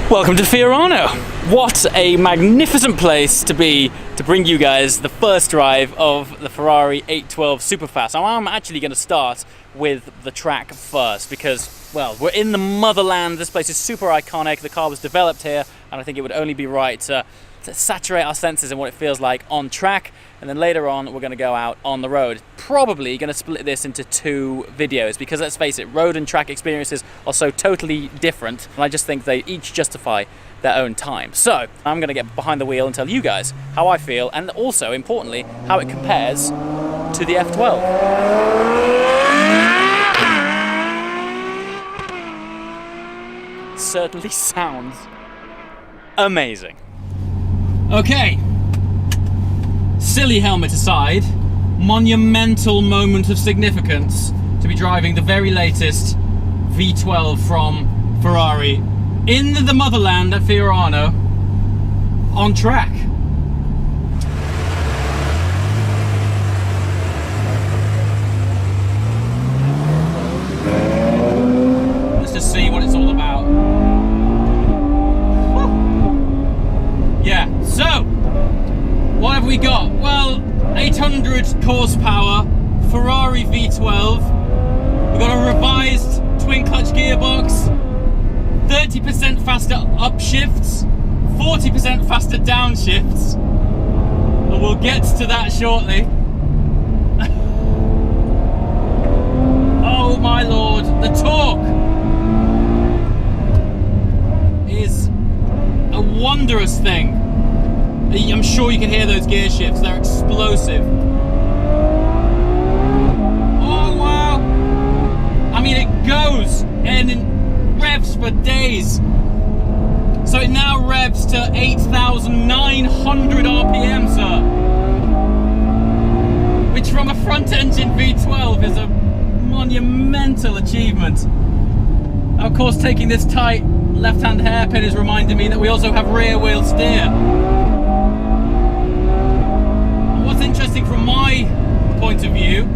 Welcome to Fiorano. What a magnificent place to be to bring you guys the first drive of the Ferrari 812 Superfast. Now I'm actually going to start with the track first because, well, we're in the motherland. This place is super iconic. The car was developed here and I think it would only be right to saturate our senses in what it feels like on track, and then later on we're going to go out on the road. Probably going to split this into two videos because, let's face it, road and track experiences are so totally different, and I just think they each justify their own time. So I'm going to get behind the wheel and tell you guys how I feel, and also importantly how it compares to the F12. Certainly sounds amazing. Okay, silly helmet aside, monumental moment of significance to be driving the very latest V12 from Ferrari in the motherland at Fiorano on track. Let's just see what it's all about. Yeah, so what have we got? Well, 800 horsepower Ferrari V12. We've got a revised twin clutch gearbox, 30% faster upshifts, 40% faster downshifts, and we'll get to that shortly. Oh my lord, the torque is a wondrous thing. I'm sure you can hear those gear shifts, they're explosive. Oh wow! I mean, it goes and it revs for days. So it now revs to 8,900 RPM, sir. Which from a front engine V12 is a monumental achievement. And of course, taking this tight left-hand hairpin is reminding me that we also have rear wheel steer. And what's interesting from my point of view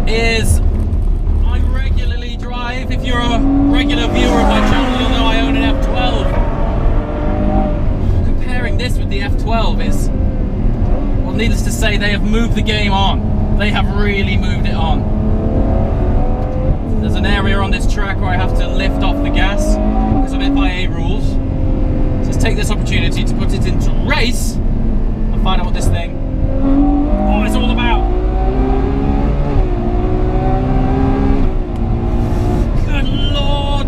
is I regularly drive, if you're a regular viewer of my channel, you'll know I own an F12. Comparing this with the F12 is, well, needless to say, they have moved the game on. They have really moved it on. There's an area on this track where I have to lift off the gas because of FIA rules. So let's take this opportunity to put it into race and find out what this thing is all about. Good lord!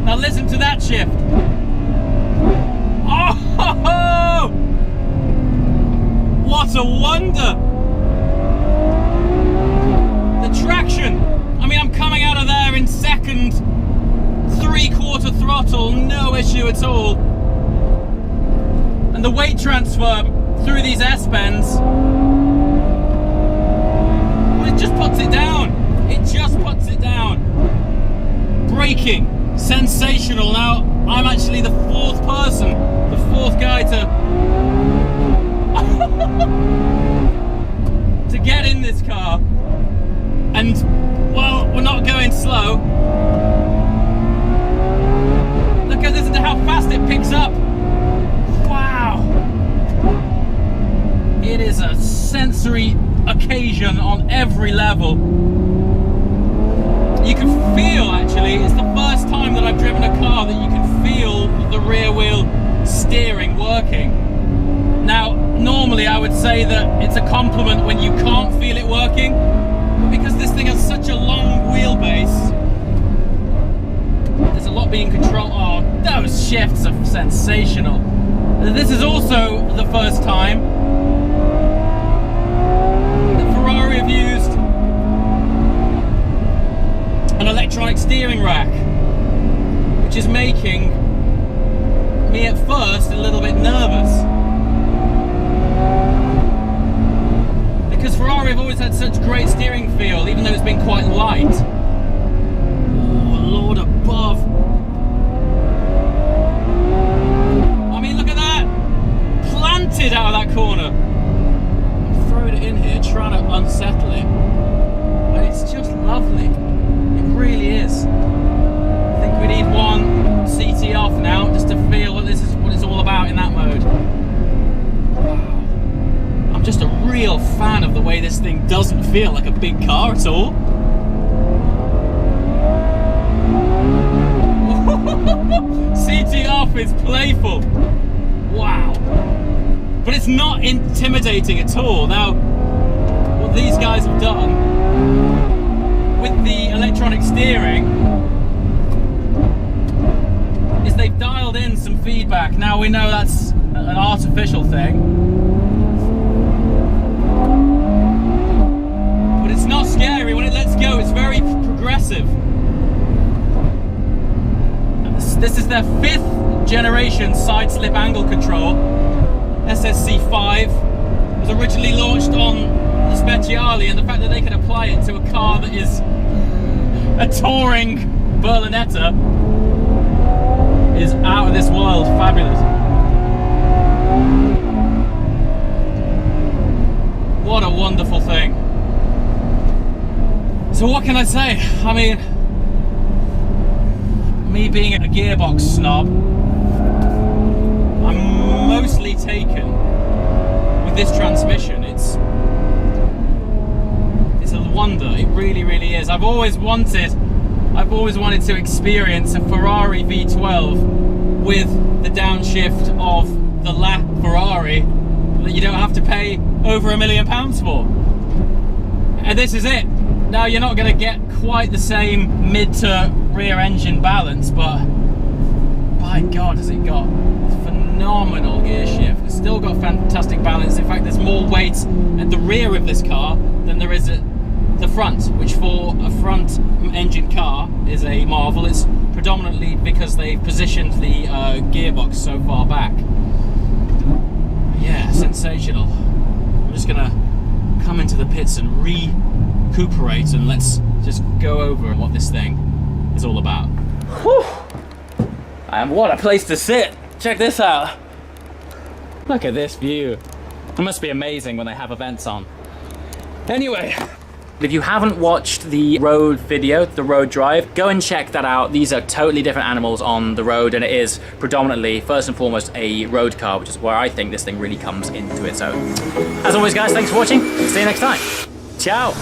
Now listen to that shift. Oh! What a wonder! The traction! I mean, I'm coming out of there in second, 3/4 throttle, no issue at all. And the weight transfer through these S-bends, well, it just puts it down. It just puts it down. Braking, sensational. Now, I'm actually the fourth person, the fourth guy to get in this car. And, well, we're not going slow. Look at this, and how fast it picks up. Wow. It is a sensory occasion on every level. You can feel, actually, it's the first time that I've driven a car that you can feel the rear wheel steering working. Now, normally I would say that it's a compliment when you can't feel it working, but because this thing has such a long wheelbase, there's a lot being controlled. Oh, those shifts are sensational. This is also the first time that Ferrari have used an electronic steering rack, which is making me at first a little bit nervous. Because Ferrari have always had such great steering feel, even though it's been quite light. Oh, Lord above. I mean, look at that! Planted out of that corner. I'm throwing it in here, trying to unsettle it. And it's just lovely. It really is. I think we need one CT off now. this thing doesn't feel like a big car at all. CT off is playful. Wow. But it's not intimidating at all. Now, what these guys have done with the electronic steering is they've dialed in some feedback. Now we know that's an artificial thing, but it's not scary. When it lets go, it's very progressive. This is their 5th generation side slip angle control. SSC5 was originally launched on the Speciale, and the fact that they can apply it to a car that is a touring Berlinetta is out of this world fabulous. What a wonderful thing. So what can I say? I mean, me being a gearbox snob, I'm mostly taken with this transmission. It's a wonder. It really, really is. I've always wanted to experience a Ferrari V12 with the downshift of the lap Ferrari that you don't have to pay over £1 million for. And this is it. Now, you're not going to get quite the same mid to rear engine balance, but by God, has it got phenomenal gear shift. It's still got fantastic balance. In fact, there's more weight at the rear of this car than there is at the front, which for a front engine car is a marvel. It's predominantly because they've positioned the gearbox so far back. Yeah, sensational. I'm just gonna come into the pits and recuperate, and let's just go over what this thing is all about. Whew. And what a place to sit. Check this out. Look at this view. It must be amazing when they have events on. Anyway, if you haven't watched the road video, the road drive, go and check that out. These are totally different animals on the road, and it is predominantly, first and foremost, a road car, which is where I think this thing really comes into its own. As always, guys, thanks for watching. See you next time. Ciao.